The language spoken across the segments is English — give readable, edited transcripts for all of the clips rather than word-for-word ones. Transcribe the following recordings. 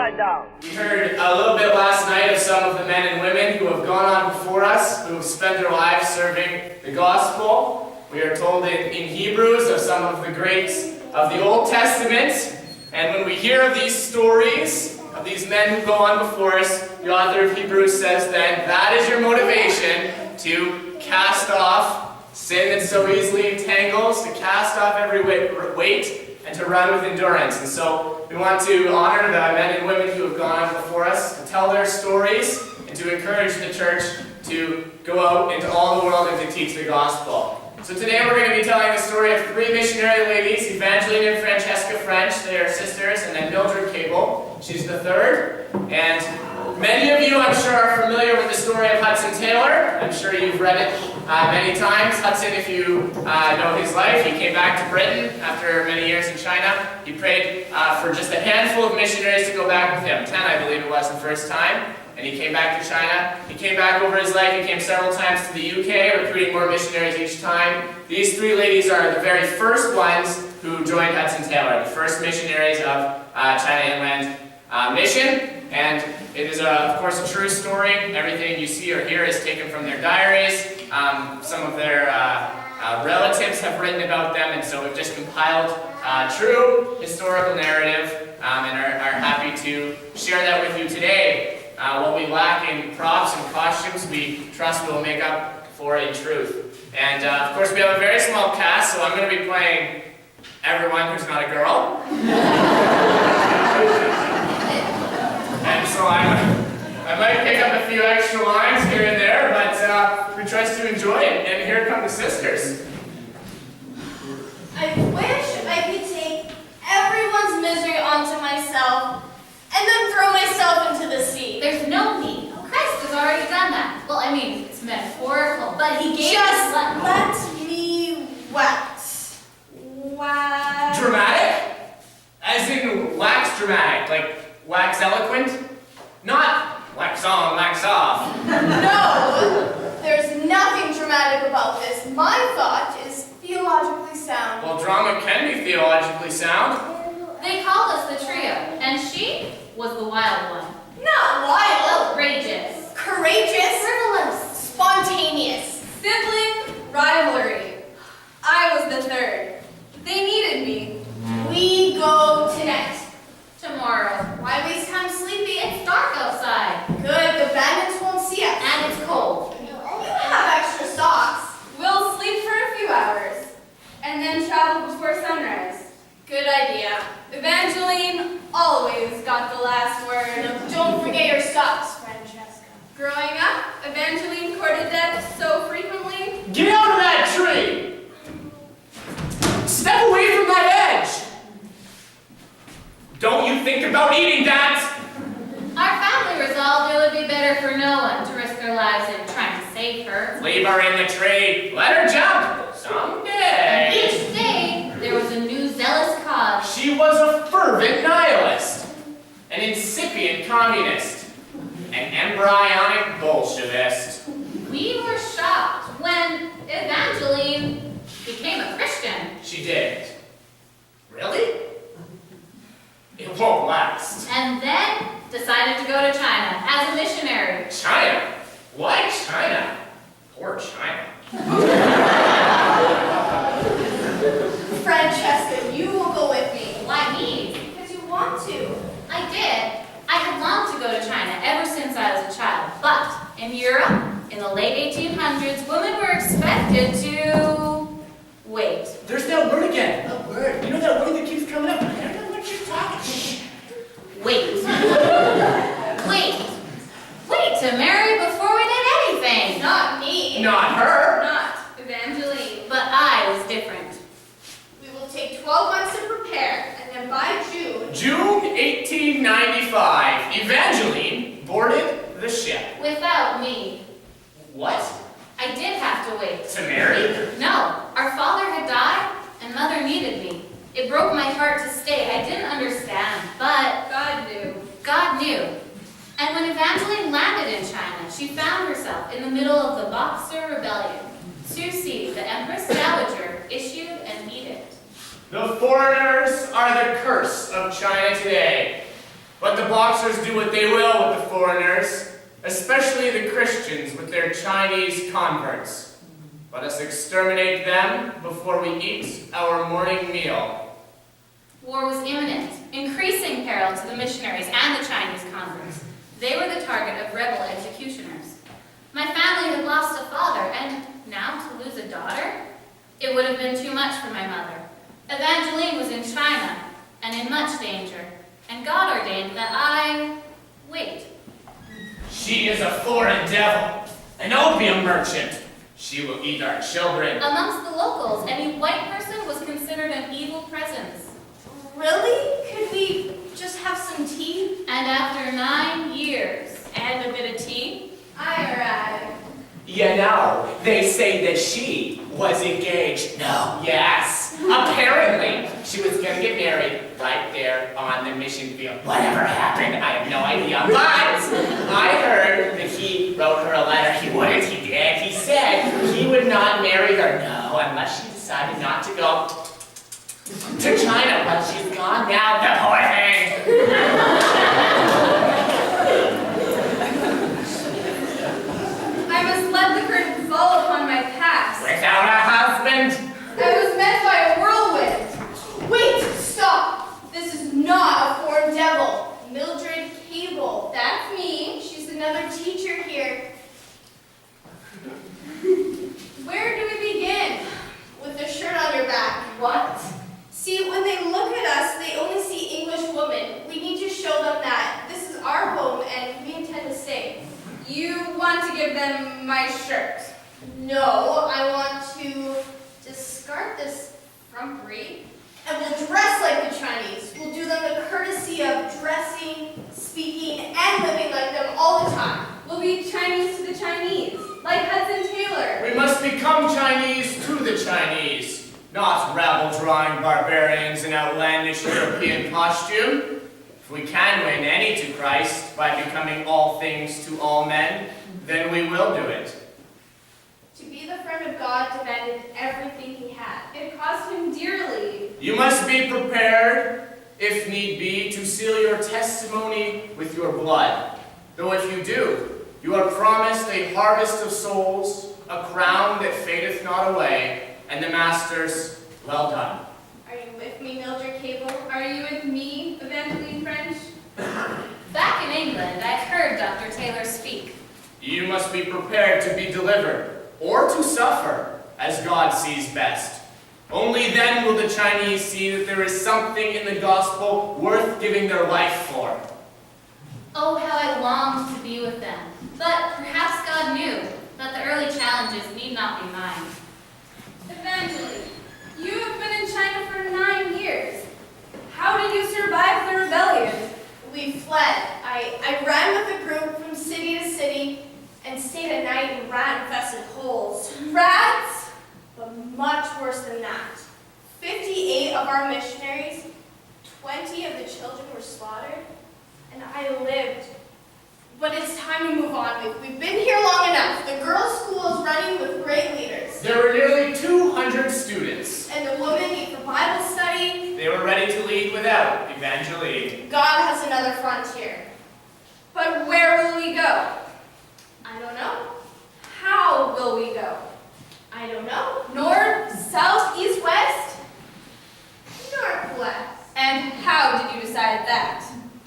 upside down. We heard a little bit last night of some of the men and women who have gone on before us, who have spent their lives serving the gospel. We are told in Hebrews of some of the greats of the Old Testament. And when we hear of these stories, of these men who go on before us, the author of Hebrews says then, that is your motivation to cast off sin that so easily entangles, to cast off every weight, and to run with endurance. And so we want to honor the men and women who have gone on before us, to tell their stories, and to encourage the church to go out into all the world and to teach the gospel. So today we're going to be telling the story of three missionary ladies, Evangeline and Francesca French, they are sisters, and then Mildred Cable, she's the third. And many of you, I'm sure, are familiar with the story of Hudson Taylor. I'm sure you've read it many times. Hudson, if you know his life, he came back to Britain after many years in China. He prayed for just a handful of missionaries to go back with him. 10, I believe it was, the first time. And he came back to China. He came back over his life. He came several times to the UK, recruiting more missionaries each time. These three ladies are the very first ones who joined Hudson Taylor, the first missionaries of China Inland Mission. And it is, of course, a true story. Everything you see or hear is taken from their diaries. Some of their relatives have written about them, and so we've just compiled true historical narrative and are happy to share that with you today. What we lack in props and costumes, we trust will make up for in truth. And of course, we have a very small cast, so I'm going to be playing everyone who's not a girl. And so I might pick up a few extra lines here and there, but we trust you enjoy it. And here come the sisters. I wish I could take everyone's misery onto myself and then throw myself into the sea. There's no need. Christ has already done that. Well, I mean, it's metaphorical, but he gave Just us... let me wax. Wax. Dramatic? As in wax dramatic, like wax eloquent? Not wax on, wax off. No, there's nothing dramatic about this. My thought is theologically sound. Well, drama can be theologically sound. They called us the trio, and she was the wild one. Not wild. Outrageous. Courageous. Frivolous. Spontaneous. Sibling rivalry. I was the third. They needed me. We go tonight. Tomorrow. Why waste time sleeping? It's dark outside. Good, the bandits won't see us. And it's cold. You have extra socks. We'll sleep for a few hours, and then travel before sunrise. Good idea. Evangeline always got the last word. Now, don't forget your socks, Francesca. Growing up, Evangeline courted death so frequently. Get out of that tree! Step away from that edge! Don't you think about eating that! Our family resolved it would be better for no one to risk their lives in trying to save her. Leave her in the tree. Let her jump. Someday. Each day, there was a new zealous cause. She was a fervent nihilist, an incipient communist, an embryonic Bolshevist. We were shocked when Evangeline became a Christian. She did. Really? It won't last. And then decided to go to China as a missionary. China? Why China? Poor China. Francesca, you will go with me. Why me? Because you want to. I did. I had longed to go to China ever since I was a child. But in Europe, in the late 1800s, women were expected to wait. There's that word again. A word. You know that word that keeps coming up? I don't know what you're talking. Shh. Wait. Wait to marry before we did anything. Not me. Not her. Not Evangeline. But I was different. We will take 12 months to prepare, and then by June... June 1895, Evangeline boarded the ship. Without me. What? I did have to wait. To marry? No, our father had died, and mother needed me. It broke my heart to stay. I didn't understand, but God knew. God knew. And when Evangeline landed in China, she found herself in the middle of the Boxer Rebellion. Susi, the Empress Dowager, issued an edict. The foreigners are the curse of China today. But the Boxers do what they will with the foreigners, especially the Christians with their Chinese converts. Let us exterminate them before we eat our morning meal. War was imminent, increasing peril to the missionaries and the Chinese converts. They were the target of rebel executioners. My family had lost a father, and now to lose a daughter? It would have been too much for my mother. Evangeline was in China, and in much danger, and God ordained that I wait. She is a foreign devil, an opium merchant. She will eat our children. Amongst the locals, any white person was considered an evil presence. Really? Could we just have some tea? And after 9 years, And a bit of tea. I arrived. You know, they say that she was engaged. No, yes. Apparently, she was going to get married right there on the mission field. Whatever happened, I have no idea. But I heard that he wrote her a letter. He wouldn't, he did. He said he would not marry her. No, unless she decided not to go to China. But she's gone now, the poor thing. I must let the curtain fall upon my past. Without a husband. I was met by a whirlwind. Wait, stop. This is not a foreign devil. Mildred Cable. That's me. She's another teacher here. Where do we begin? With a shirt on your back. What? See, when they look at us, they only see English women. We need to show them that this is our home and we intend to stay. You want to give them my shirt? No, I want to discard this frumpery and we'll dress like the Chinese. We'll do them the courtesy of dressing, speaking, and living like them all the time. We'll be Chinese to the Chinese, like Hudson Taylor. We must become Chinese to the Chinese, not rabble-drawing barbarians in outlandish European costume. If we can win any to Christ by becoming all things to all men, then we will do it. To be the friend of God demanded everything he had. It cost him dearly. You must be prepared, if need be, to seal your testimony with your blood. Though if you do, you are promised a harvest of souls, a crown that fadeth not away, and the Master's well done. Are you with me, Mildred Cable? Are you with me, Evangeline French? back in England, I heard Dr. Taylor speak. You must be prepared to be delivered, or to suffer, as God sees best. Only then will the Chinese see that there is something in the gospel worth giving their life for. Oh, how I longed to be with them. But perhaps God knew that the early challenges need not be mine. Evangeline, you have been in China for 9 years. How did you survive the rebellion? We fled. I ran with a group from city to city and stayed at night in rat-infested holes. Rats? But much worse than that. 58 of our missionaries, 20 of the children were slaughtered, and I lived. But it's time to move on. We've been here long enough. The girls' school is running with great leaders. There were nearly 200 students. And the women meet for Bible study. They were ready to lead without Evangeline. God has another frontier. But where will we go? I don't know. How will we go? I don't know. North, south, east, west? Northwest. And how did you decide that?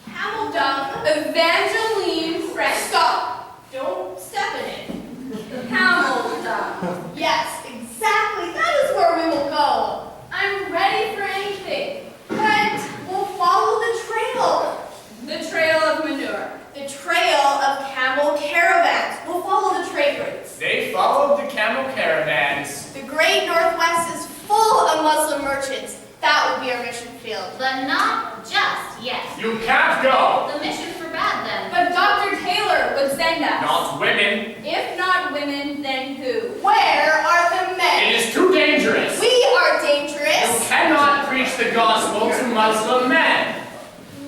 Camel dung. Evangeline French. Stop. Don't step in it. Camel dung. Yes, exactly. That is where we will go. I'm ready for anything. But we'll follow the trail. The trail of manure. The trail of camel caravans. We'll follow the trade routes. They followed the camel caravans. The great Northwest is full of Muslim merchants. That will be our mission field. But not just yet. You can't go. The mission forbade them. But Dr. Taylor would send us. Not women. If not women, then who? Where are the men? It is too dangerous. We are You dangerous. cannot preach the gospel to Muslim men.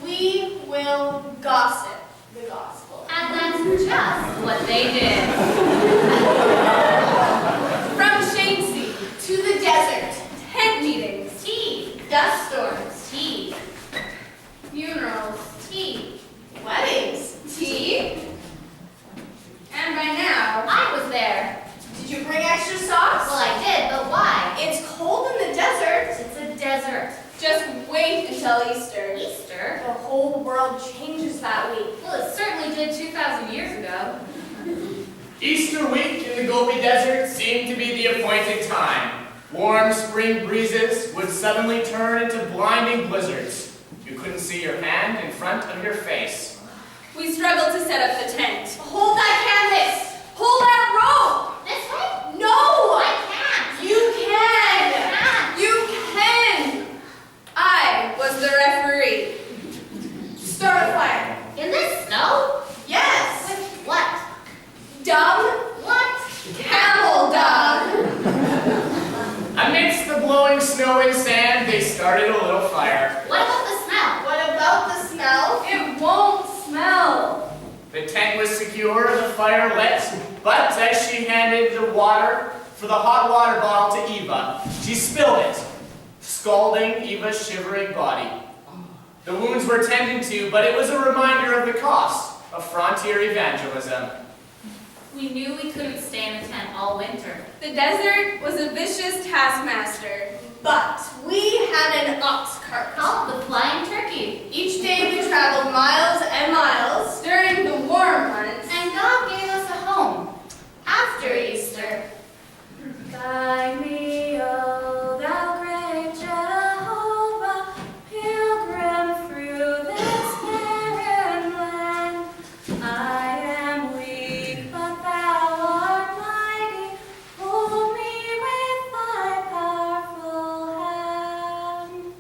We will gossip the gospel. And that's just what they did. From Shanxi, To the desert. tent meetings, Tea. Dust storms. Tea. funerals, Tea. Easter. Easter? The whole world changes that week. Well, it certainly did 2,000 years ago. Easter week in the Gobi Desert seemed to be the appointed time. Warm spring breezes would suddenly turn into blinding blizzards. You couldn't see your hand in front of your face. We struggled to set up the tent. Hold that canvas! Hold that rope! This way? No! I can't. You can! I can't. You can! I was the referee. Start a fire. In this snow? Yes! With what? Dung? What? Camel dung! Amidst the blowing snow and sand, they started a little fire. What about the smell? What about the smell? It won't smell. The tent was secure, the fire lit, but as she handed the water for the hot water bottle to Eva, she spilled it, scalding Eva's shivering body. The wounds were tended to, but it was a reminder of the cost of frontier evangelism. We knew we couldn't stay in the tent all winter. The desert was a vicious taskmaster. But we had an ox cart. Called the Flying Turkey. Each day we traveled miles and miles. During the warm months, And God gave us a home. After Easter. Guide me, O thou great Jehovah, pilgrim through this barren land. I am weak, but thou art mighty. Hold me with thy powerful hand.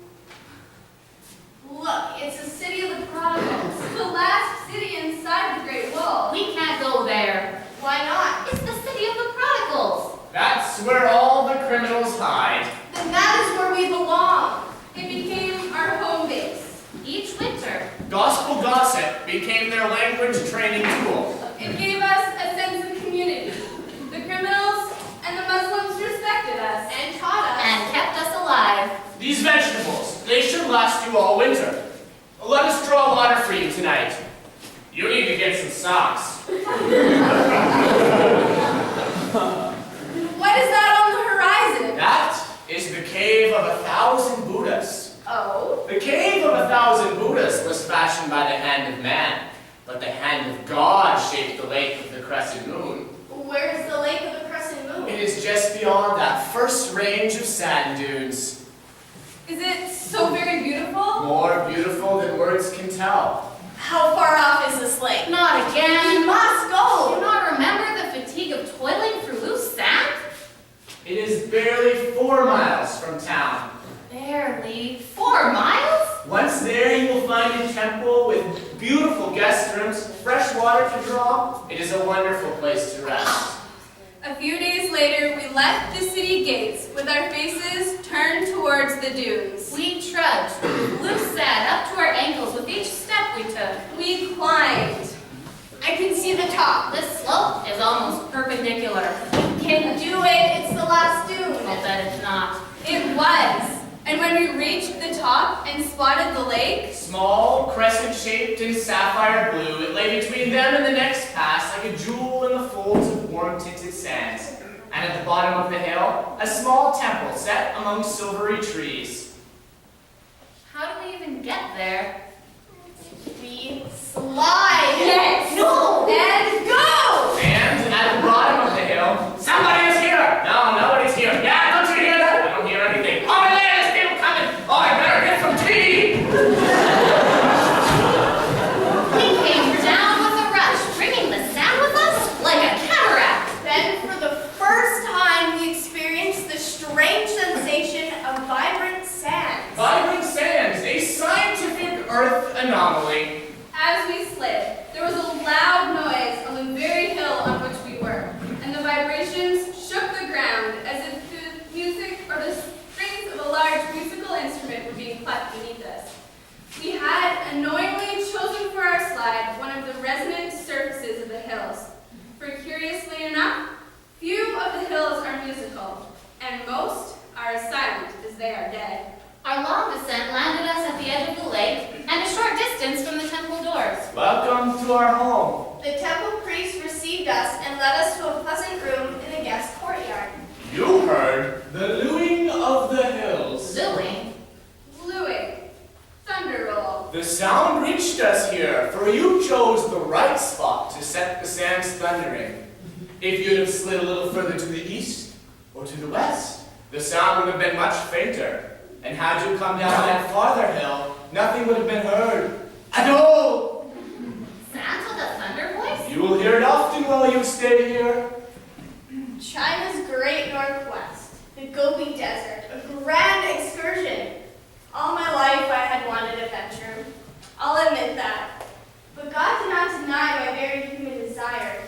Look, it's the city of the prodigals. the last city inside the Great Wall. We can't go there. Why not? It's the city of the prodigals. That's where all the criminals hide. Then that is where we belong. It became our home base. Each winter. Gospel gossip became their language training tool. It gave us a sense of community. The criminals and the Muslims respected us. And taught us. And kept us alive. These vegetables, they should last you all winter. Let us draw water for you tonight. You need to get some socks. What is that on the horizon? That is the cave of 1,000 Buddhas. Oh? The cave of 1,000 Buddhas was fashioned by the hand of man, but the hand of God shaped the lake of the crescent moon. Where is the lake of the crescent moon? It is just beyond that first range of sand dunes. Is it so very beautiful? More beautiful than words can tell. How far off is this lake? Not We again. must Do you go. not remember the fatigue of toiling through loose sand? It is barely 4 miles from town. Barely 4 miles? Once there, you will find a temple with beautiful guest rooms, fresh water to draw. It is a wonderful place to rest. A few days later, we left the city gates with our faces turned towards the dunes. We trudged through loose sand up to our ankles with each step we took. We climbed. I can see the top. This slope is almost perpendicular. Can do it. It's the last dune. I'll bet it's not. It was. And when we reached the top and spotted the lake, Small, crescent-shaped and sapphire blue, it lay between them and the next pass like a jewel in the folds of warm-tinted sands. And at the bottom of the hill, a small temple set among silvery trees. How do we even get there? We slide. Yes. No. and go! And at the bottom of the hill, somebody is here! No, nobody's here. Yeah, don't you hear that? I don't hear anything. Over there, there's people coming! Oh, I better get some tea! We came down with a rush, bringing the sand with us like a cataract. Then for the first time we experienced the strange sensation of vibrant sands. Vibrant sands, a scientific earth anomaly. As we slid, there was a loud noise on the very hill on which we were, and the vibrations shook the ground as if the music or the strings of a large musical instrument were being plucked beneath us. We had unknowingly chosen for our slide one of the resonant surfaces of the hills. For curiously enough, few of the hills are musical, and most are as silent as they are dead. Our long descent landed us at the edge of the lake and a short distance from the temple doors. Welcome to our home. The temple priest received us and led us to a pleasant room in the guest courtyard. You heard the lewing of the hills. Louing. Bluing, thunder the sound reached us here, for you chose the right spot to set the sands thundering. If you'd have slid a little further to the east or to the west, the sound would have been much fainter. And had you come down that farther hill, nothing would have been heard at all. Sounds like a thunder voice? You will hear it often while you stay here. China's great northwest, the Gobi Desert, a grand excursion. All my life I had wanted adventure. I'll admit that. But God did not deny my very human desire.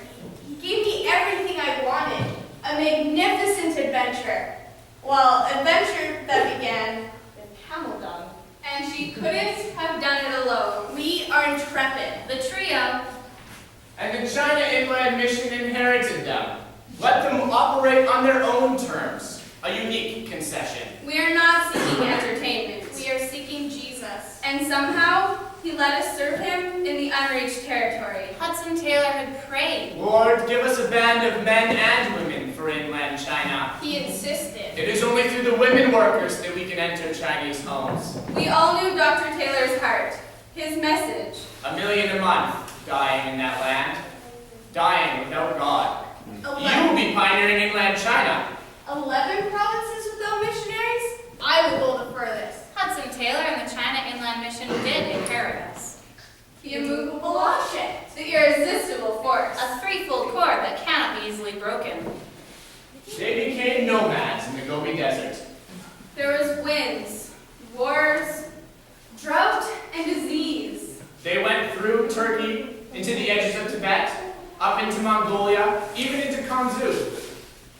He gave me everything I wanted, a magnificent adventure. Well, adventure that began with camel dung. And she couldn't have done it alone. We are Intrepid. The trio. And the China Inland Mission inherited them. Let them operate on their own terms. A unique concession. We are not seeking entertainment. We are seeking Jesus. And somehow, he let us serve him in the unreached territory. Hudson Taylor had prayed. Lord, give us a band of men and women for inland China. He insisted. It is only through the women workers that we can enter Chinese homes. We all knew Dr. Taylor's heart, his message. 1 million a month dying in that land. Dying without God. You will be pioneering inland China. 11 provinces without missionaries? I will go the furthest. Hudson Taylor and the China Inland Mission did inherit us. The immovable Immovable object. the irresistible force. A threefold cord that cannot be easily broken. They became nomads in the Gobi Desert. There was winds, wars, drought, and disease. They went through Turkey, into the edges of Tibet, up into Mongolia, even into Kanzu.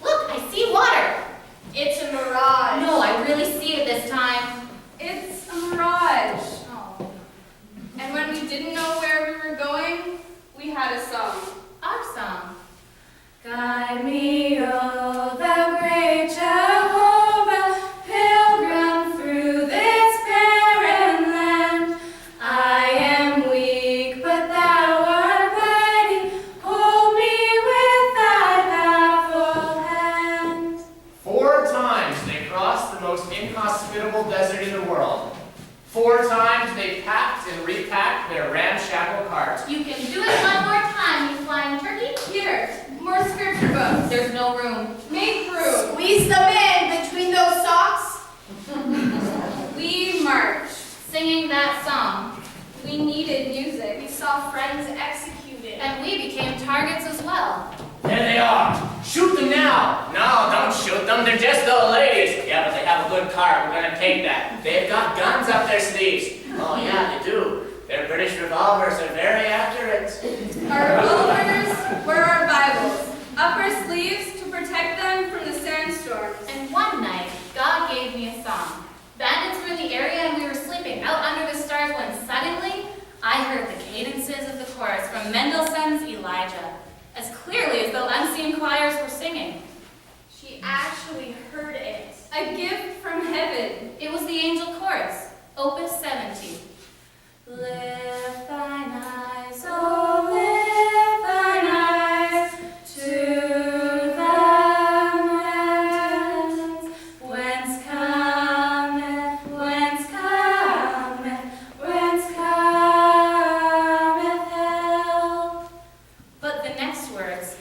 Look, I see water. It's a mirage. No, I really see it this time. It's a mirage. Oh, And when we didn't know where we were going, we had a song. our song. Guide me, O thou great Jehovah, pilgrim through this barren land. I am weak, but thou art mighty. Hold me with thy powerful hand. 4 times they crossed the most inhospitable desert in the world. 4 times they packed and repacked their ramshackle cart. You can do it one more time, you flying turkey. Here, more scripture books. There's no room. Make room. Squeeze them in between those socks. We marched. Singing that song. We needed music. We saw friends executed. And we became targets as well. There they are. Shoot them now. No, don't shoot them. They're just old ladies. Yeah, but they have a good cart. We're gonna take that. They've got guns up their sleeves. Oh yeah, they do. Their British revolvers are very accurate. Our revolvers were our Bibles. Up our sleeves to protect them from the sandstorms. And one night, God gave me a song. Bandits were in the area and we were sleeping out under the stars when suddenly I heard the cadences of the chorus from Mendelssohn's Elijah, as clearly as though unseen choirs were singing. She actually heard it. A gift from heaven. It was the angel chorus, Opus 70. Lift thine eyes, oh lift thine eyes to the mountains, whence cometh help. But the next words,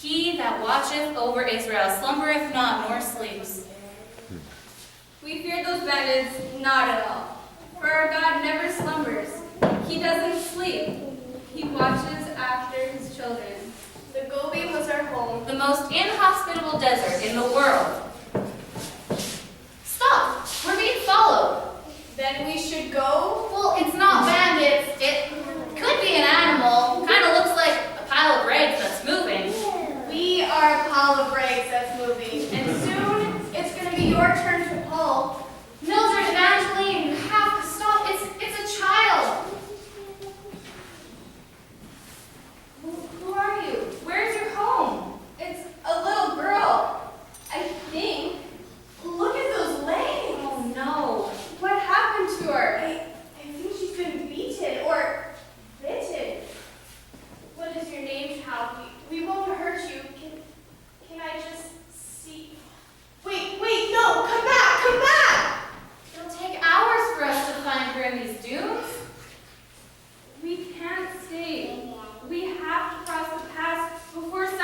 he that watcheth over Israel slumbereth not nor sleeps. We feared those bandits not at all. For our God never slumbers. He doesn't sleep. He watches after his children. The Gobi was our home. The most inhospitable desert in the world. Stop! We're being followed. Then we should go. Well, it's not bandits. It could be an animal. Kind of looks like a pile of rags that's moving. We are a pile of rags that's moving. And soon, it's going to be your turn to pull. Mildred, Evangeline, you have to stop. It's a child. Who are you? Where's your home? It's a little girl. I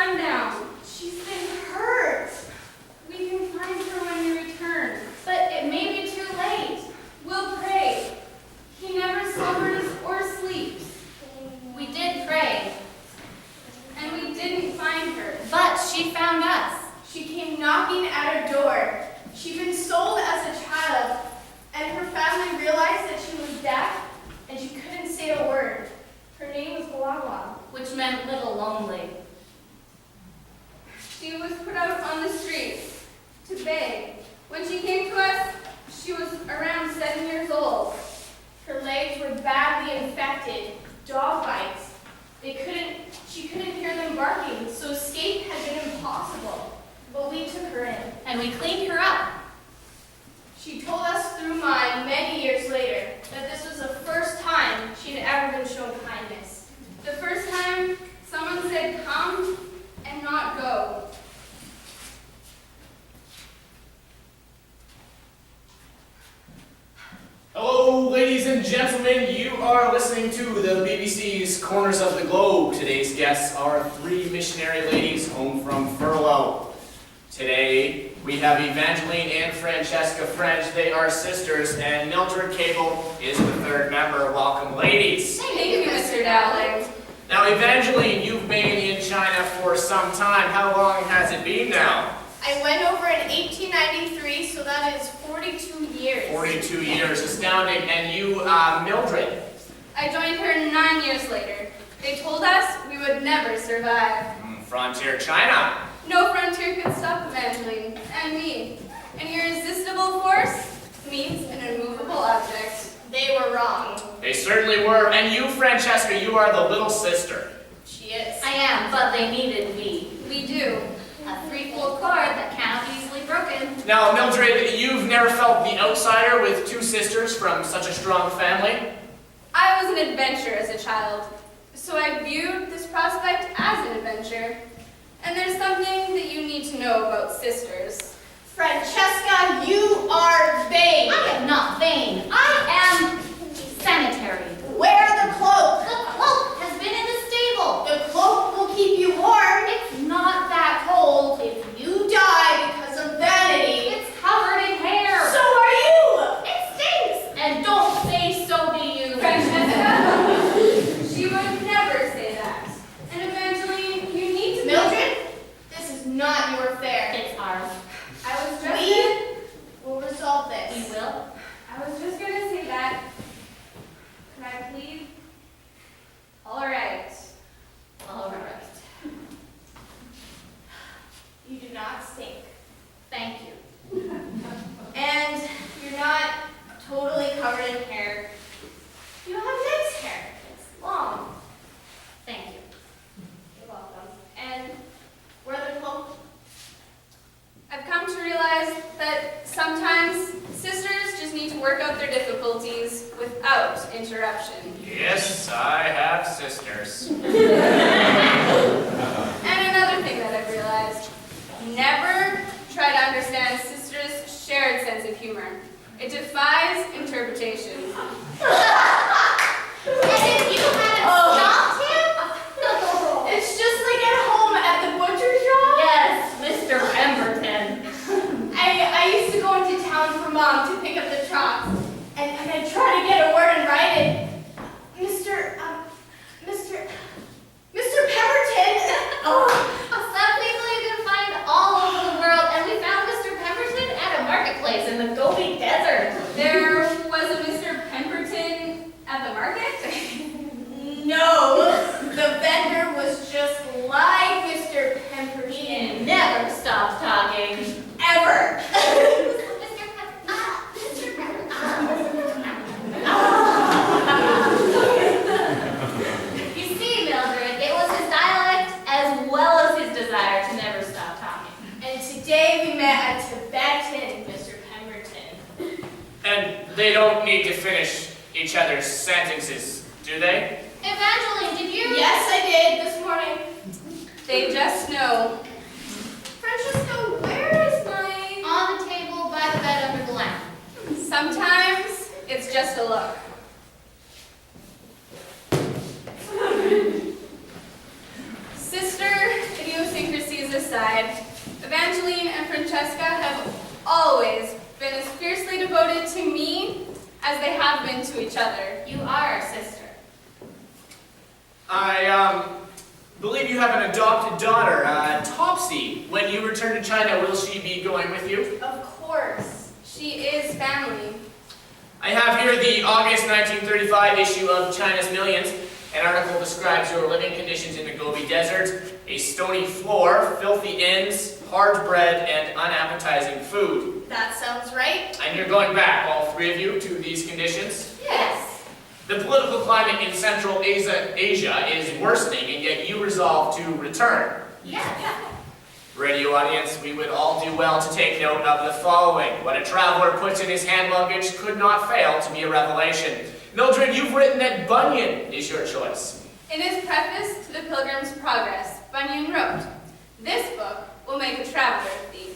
sundown. She's been hurt. We can find her when we return. But it may be too late. We'll pray. He never slumbers or sleeps. We did pray, And we didn't find her. but she found us. She came knocking at our door. She'd been sold as a child, and her family realized that she was deaf and she couldn't say a word. Her name was Wawa. Which meant little lonely. She was put out on the streets to beg. When she came to us, she was around 7 years old. Her legs were badly infected, dog bites. She couldn't hear them barking, so escape had been impossible. But we took her in. And we cleaned her up. She told us through mine many years later that this was the first time she'd ever been shown kindness. The first time someone said come and not go. Hello, ladies and gentlemen. You are listening to the BBC's Corners of the Globe. Today's guests are 3 missionary ladies home from furlough. Today, we have Evangeline and Francesca French. They are sisters, and Mildred Cable is the 3rd member. Welcome, ladies. Thank you, Mr. Dowling. Now, Evangeline, you've been in China for some time. How long has it been now? I went over in 1893, so that is 42 years. 42 years. Astounding. And you, Mildred? I joined her 9 years later. They told us we would never survive. Frontier China. No frontier could stop Evangeline and me. An irresistible force meets an immovable object. They were wrong. They certainly were. And you, Francesca, you are the little sister. She is. I am, but they needed me. We do. A 3-fold cord that cannot be easily broken. Now, Mildred, you've never felt the outsider with 2 sisters from such a strong family? I was an adventurer as a child, so I viewed this prospect as an adventure. And there's something that you need to know about sisters. Francesca, you are vain. I am not vain. I am sanitary. Wear the cloak. The cloak has been in the stable. The cloak will keep you warm. It's not that cold. If you die because of vanity, It's covered in hair. so are you. It stinks. And don't say so to you. Francesca, she would never say that. And Evangeline, you need to Mildred, this is not your affair. It's ours. I was just We will resolve We this. will. I was just gonna say that. Can I please? All right. All right. You do not stink. Thank you. And you're not totally covered in hair. You have nice hair. It's long. Thank you. You're welcome. And wear the cloak. I've come to realize that sometimes sisters just need to work out their difficulties without interruption. Yes, I have sisters. And another thing that I've realized, never try to understand sisters' shared sense of humor. It defies interpretation. And if you hadn't stopped him? It's just like at home at the butcher shop. Yes, Mr. Pemberton. I used to go into town for Mom to pick up the chops, and I'd try to get a word and write it. Mr. Pemberton. Some people you can find all over the world, and we found Mr. Pemberton at a marketplace in the Gobi Desert. There was a Mr. Pemberton at the market? No, the vendor was just like Mr. Pemberton. He never stopped talking. Ever. Mr. Pemberton. You see, Mildred, it was his dialect as well as his desire to never stop talking. And today we met a Tibetan Mr. Pemberton. And they don't need to finish each other's sentences, do they? Evangeline, did you? Yes, I did this morning. They just know. Francesca, where is my... On the table by the bed under the lamp. Sometimes it's just a look. Sister idiosyncrasies to each other. You are our sister. I believe you have an adopted daughter, Topsy. When you return to China, will she be going with you? Of course. She is family. I have here the August 1935 issue of China's Millions. An article describes your living conditions in the Gobi Desert: a stony floor, filthy inns, hard bread, and unappetizing food. That sounds right. And you're going back, all three of you, to these conditions? Yes. The political climate in Central Asia is worsening, and yet you resolve to return. Yeah. Radio audience, we would all do well to take note of the following. What a traveler puts in his hand luggage could not fail to be a revelation. Mildred, you've written that Bunyan is your choice. In his preface to the Pilgrim's Progress, Bunyan wrote, "This book will make a traveler of thee.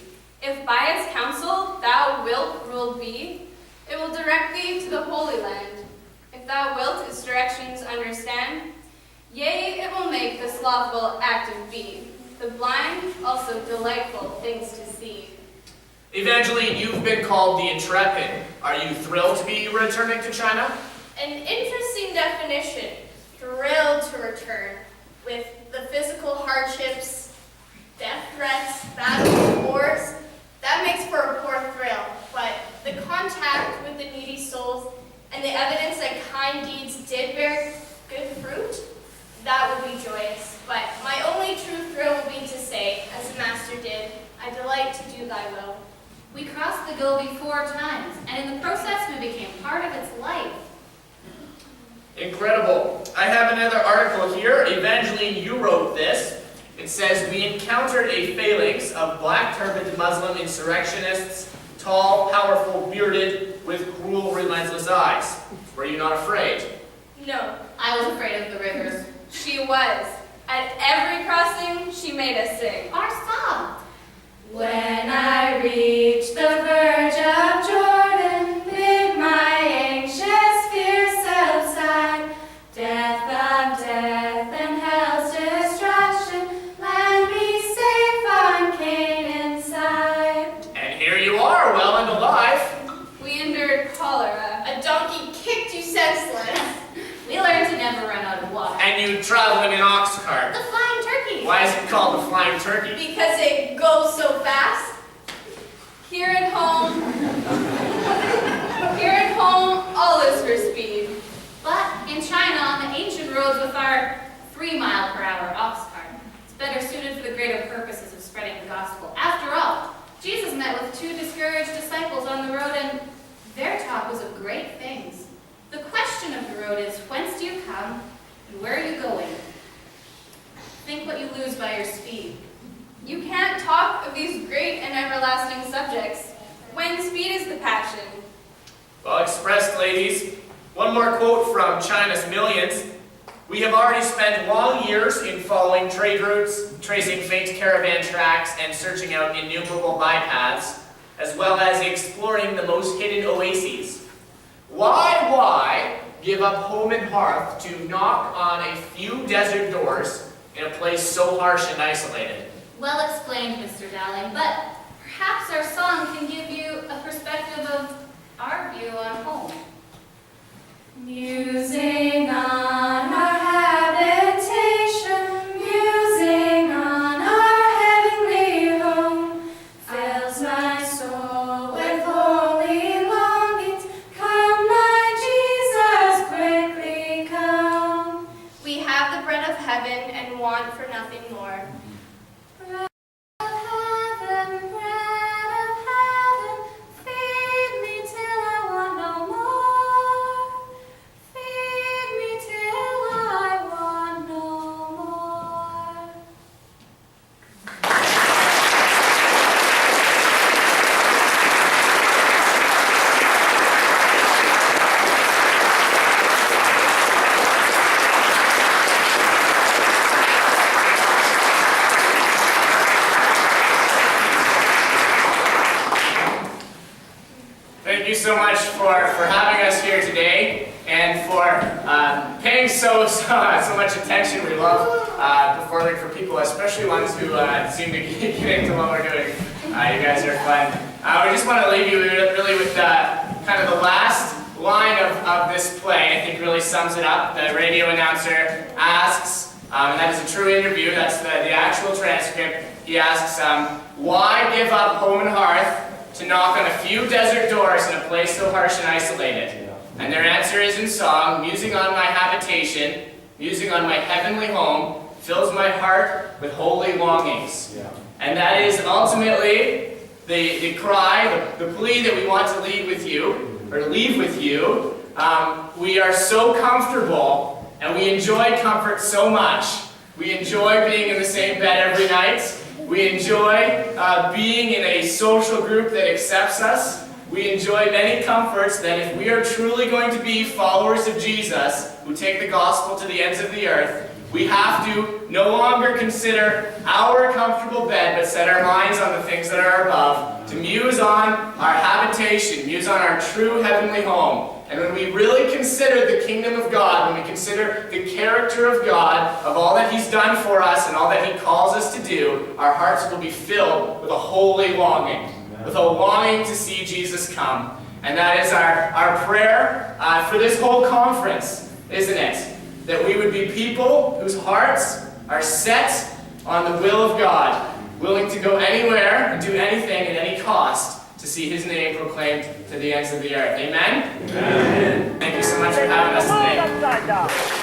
If by its counsel thou wilt ruled be, it will direct thee to the Holy Land. If thou wilt its directions understand, yea, it will make the slothful active be, the blind also delightful things to see." Evangeline, you've been called the Intrepid. Are you thrilled to be returning to China? An interesting definition. Thrilled to return. With the physical hardships, death threats, battles, wars, that makes for a poor thrill. But the contact with the needy souls and the evidence that kind deeds did bear good fruit, that would be joyous. But my only true thrill will be to say, as the Master did, I delight to do thy will. We crossed the Gobi 4 times, and in the process we became part of its life. Incredible. I have another article here. Evangeline, you wrote this. It says, "We encountered a phalanx of black-turbaned Muslim insurrectionists, tall, powerful, bearded, with cruel, relentless eyes. Were you not afraid?" No, I was afraid of the rivers. She was. At every crossing, she made us sing. Our song. When I reach the verge of Jordan, bid my anxious fears subside. Death of death and hell's destruction, land me safe on Canaan's side. And here you are, well and alive. We endured cholera. a donkey kicked you senseless. We learned to never run out of water. And you travel in an ox cart. The flying turkey. Why is it called the Flying Turkey? Because it goes so fast. Here at home, all is for speed. But in China, on the ancient roads with our 3-mile-per-hour ox cart, it's better suited for the greater purposes of spreading the gospel. After all, Jesus met with 2 discouraged disciples on the road, and their talk was of great things. The question of the road is, whence do you come, and where are you going? Think what you lose by your speed. You can't talk of these great and everlasting subjects when speed is the passion. Well expressed, ladies. One more quote from China's Millions. "We have already spent long years in following trade routes, tracing faint caravan tracks, and searching out innumerable bypaths, as well as exploring the most hidden oases. Why give up home and hearth to knock on a few desert doors in a place so harsh and isolated?" Well explained, Mr. Dowling, but perhaps our song can give you a perspective of our view on home. Musing on our habitation, musing on our heavenly home, fills my soul with holy longings. Come, my Jesus, quickly come. We have the bread of heaven and want for nothing more. Bread of heaven, feed me till I want no more. Feed me till I want no more. Thank you so much for having us here today and for paying so much attention. We love performing for people, especially ones who seem to get into what we're doing. You guys are fun. We just want to leave you really with kind of the last line of this play, I think, really sums it up. The radio announcer asks, and that is a true interview, that's the actual transcript, he asks, why give up home and hearth to knock on a few desert doors in a place so harsh and isolated? And their answer is in song, musing on my habitation, musing on my heavenly home, fills my heart with holy longings. Yeah. And that is ultimately the cry, the plea that we want to leave with you. We are so comfortable, and we enjoy comfort so much. We enjoy being in the same bed every night. We enjoy being in a social group that accepts us. We enjoy many comforts that if we are truly going to be followers of Jesus, who take the gospel to the ends of the earth, we have to no longer consider our comfortable bed, but set our minds on the things that are above, to muse on our habitation, muse on our true heavenly home. And when we really consider the kingdom of God, when we consider the character of God, of all that He's done for us and all that He calls us to do, our hearts will be filled with a holy longing, with a longing to see Jesus come. And that is our prayer for this whole conference, isn't it? That we would be people whose hearts are set on the will of God, willing to go anywhere and do anything at any cost to see His name proclaimed to the ends of the earth. Amen? Amen. Thank you so much for having us today.